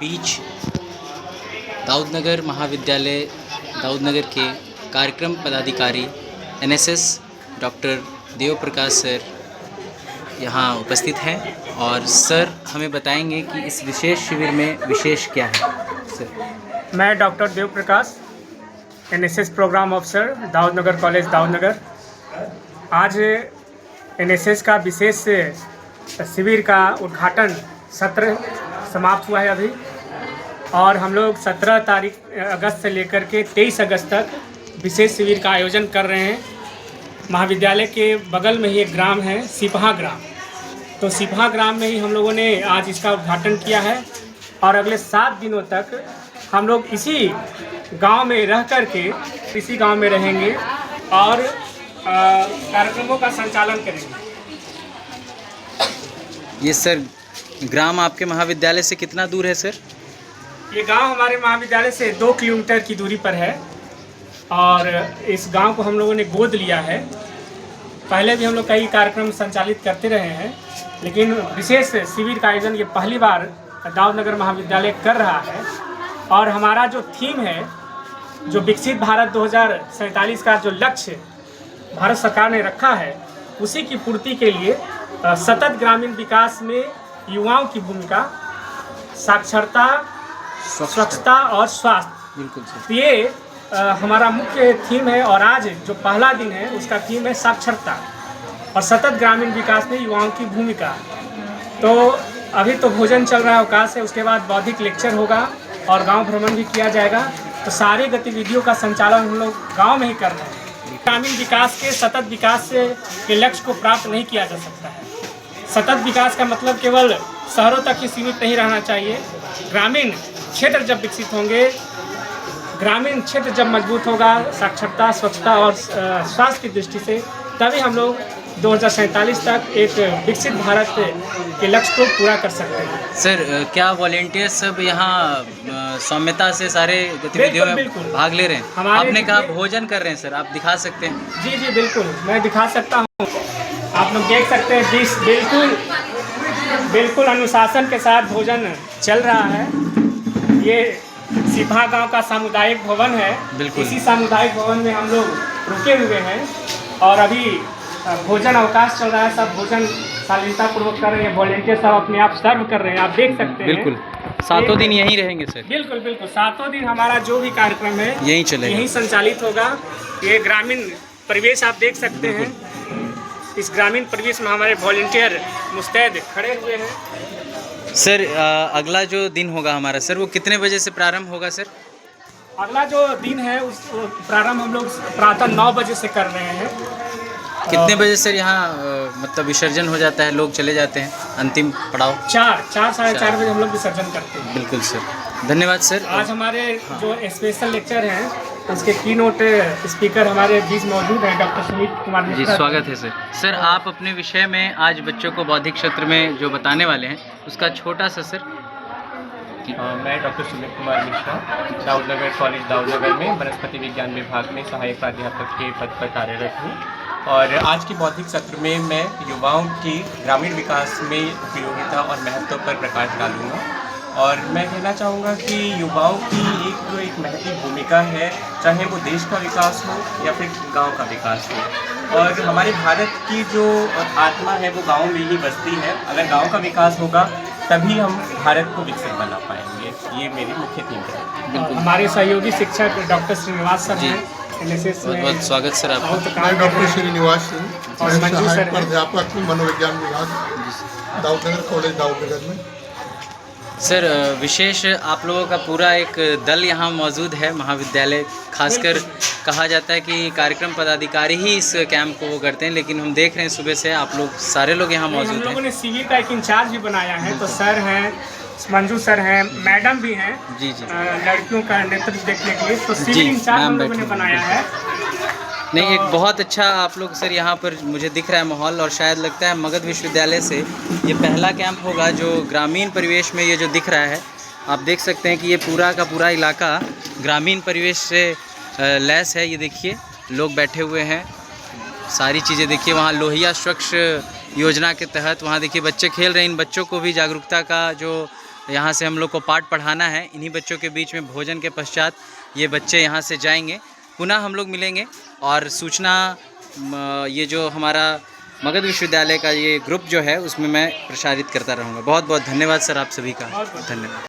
बीच दाऊदनगर महाविद्यालय दाऊदनगर के कार्यक्रम पदाधिकारी एनएसएस डॉक्टर देव प्रकाश सर यहाँ उपस्थित हैं और सर हमें बताएंगे कि इस विशेष शिविर में विशेष क्या है। सर मैं doctor Dev Prakash NSS programme officer Daudnagar college Daudnagar. आज एनएसएस का विशेष शिविर का उद्घाटन सत्र समाप्त हुआ है अभी, और हम लोग 17 अगस्त से लेकर के 23 अगस्त तक विशेष शिविर का आयोजन कर रहे हैं। महाविद्यालय के बगल में ही एक ग्राम है सिपहा ग्राम, तो सिपहा ग्राम में ही हम लोगों ने आज इसका उद्घाटन किया है और अगले 7 दिनों तक हम लोग इसी गांव में रह कर के इसी गांव में रहेंगे और कार्यक्रमों का संचालन करेंगे। ये सर ग्राम आपके महाविद्यालय से कितना दूर है सर? ये गांव हमारे महाविद्यालय से 2 किलोमीटर की दूरी पर है और इस गांव को हम लोगों ने गोद लिया है। पहले भी हम लोग कई कार्यक्रम संचालित करते रहे हैं, लेकिन विशेष शिविर का आयोजन ये पहली बार दाऊदनगर महाविद्यालय कर रहा है। और हमारा जो थीम है, जो विकसित भारत 2047 का जो लक्ष्य भारत सरकार ने रखा है, उसी की पूर्ति के लिए सतत ग्रामीण विकास में युवाओं की भूमिका, साक्षरता, स्वच्छता और स्वास्थ्य, बिल्कुल सर। ये हमारा मुख्य थीम है। और आज जो पहला दिन है उसका थीम है साक्षरता और सतत ग्रामीण विकास में युवाओं की भूमिका। तो अभी तो भोजन चल रहा है, अवकाश है, उसके बाद बौद्धिक लेक्चर होगा और गांव भ्रमण भी किया जाएगा। तो सारी गतिविधियों का संचालन हम लोग गाँव में ही कर रहे हैं। ग्रामीण विकास के सतत विकास के लक्ष्य को प्राप्त नहीं किया जा सकता है। सतत विकास का मतलब केवल शहरों तक ही सीमित नहीं रहना चाहिए। ग्रामीण क्षेत्र जब विकसित होंगे, ग्रामीण क्षेत्र जब मजबूत होगा, साक्षरता, स्वच्छता और स्वास्थ्य की दृष्टि से, तभी हम लोग 2047 तक एक विकसित भारत के लक्ष्य को पूरा कर सकते हैं। सर क्या वॉलेंटियर सब यहाँ सौम्यता से सारे गतिविधियों में भाग ले रहे हैं? आपने कहा भोजन कर रहे हैं सर, आप दिखा सकते हैं? जी जी बिल्कुल, मैं दिखा सकता हूँ। आप लोग देख सकते हैं डिश बिल्कुल अनुशासन के साथ भोजन चल रहा है। ये सिपहा गांव का सामुदायिक भवन है। इसी सामुदायिक भवन में हम लोग रुके हुए हैं और अभी भोजन अवकाश चल रहा है। सब भोजन शालीनता पूर्वक कर रहे हैं। वॉलेंटियर सब अपने आप सर्व कर रहे हैं, आप देख सकते हैं। बिल्कुल, 7 दिन यहीं रहेंगे सर? बिल्कुल बिल्कुल, 7 दिन हमारा जो भी कार्यक्रम है यहीं चलेगा, यहीं संचालित होगा। ये ग्रामीण परिवेश आप देख सकते हैं। इस ग्रामीण परिवेश में हमारे वॉलेंटियर मुस्तैद खड़े हुए हैं। सर अगला जो दिन होगा हमारा सर, वो कितने बजे से प्रारंभ होगा सर? अगला जो दिन है उस प्रारंभ हम लोग प्रातः 9 बजे से कर रहे हैं। कितने बजे सर यहाँ मतलब विसर्जन हो जाता है, लोग चले जाते हैं अंतिम पड़ाव? 4 साढ़े 4 बजे हम लोग विसर्जन करते हैं। बिल्कुल सर, धन्यवाद सर। आज हमारे जो स्पेशल लेक्चर हैं उसके कीनोट स्पीकर हमारे बीच मौजूद हैं, डॉक्टर सुमित कुमार जी, स्वागत है सर। सर आप अपने विषय में आज बच्चों को बौद्धिक क्षेत्र में जो बताने वाले हैं उसका छोटा सा सर। मैं डॉक्टर सुमित कुमार मिश्रा दाऊदनगर कॉलेज दाऊदनगर में वनस्पति विज्ञान विभाग में सहायक प्राध्यापक के पद पर कार्यरत हूँ। और आज के बौद्धिक सत्र में मैं युवाओं की ग्रामीण विकास में उपयोगिता और महत्व पर प्रकाश डालूँगा। और मैं कहना चाहूँगा कि युवाओं की एक महती भूमिका है, चाहे वो देश का विकास हो या फिर गांव का विकास हो। और हमारे भारत की जो आत्मा है वो गांव में ही बसती है। अगर गांव का विकास होगा तभी हम भारत को विकसित बना पाएंगे। ये मेरी मुख्य थीम है। हमारे सहयोगी शिक्षक डॉक्टर श्रीनिवास सर हैं एनएसएस में। बहुत स्वागत सर आपका। मैं डॉक्टर श्रीनिवास सिंह और सहायक प्राध्यापक मनोविज्ञान विभाग दाऊदनगर कॉलेज दाऊदनगर में। सर विशेष आप लोगों का पूरा एक दल यहाँ मौजूद है महाविद्यालय, खासकर कहा जाता है कि कार्यक्रम पदाधिकारी ही इस कैंप को वो करते हैं, लेकिन हम देख रहे हैं सुबह से आप लोग सारे लोग यहाँ मौजूद हैं। हम लोगों ने शिविर का एक इंचार्ज भी बनाया है, तो सर हैं, मंजू सर हैं, मैडम भी हैं। जी जी, लड़कियों का नेतृत्व देखने के लिए तो शिविर इंचार्ज हम लोगों ने बनाया है। नहीं, एक बहुत अच्छा आप लोग सर यहाँ पर मुझे दिख रहा है माहौल, और शायद लगता है मगध विश्वविद्यालय से ये पहला कैंप होगा जो ग्रामीण परिवेश में ये जो दिख रहा है। आप देख सकते हैं कि ये पूरा का पूरा इलाका ग्रामीण परिवेश से लैस है। ये देखिए लोग बैठे हुए हैं, सारी चीज़ें देखिए। वहाँ लोहिया स्वच्छ योजना के तहत वहाँ देखिए बच्चे खेल रहे हैं। इन बच्चों को भी जागरूकता का जो यहाँ से हम लोग को पाठ पढ़ाना है। इन्हीं बच्चों के बीच में भोजन के पश्चात ये बच्चे यहाँ से जाएंगे, पुनः हम लोग मिलेंगे और सूचना ये जो हमारा मगध विश्वविद्यालय का ये ग्रुप जो है उसमें मैं प्रसारित करता रहूँगा। बहुत बहुत धन्यवाद सर आप सभी का, धन्यवाद।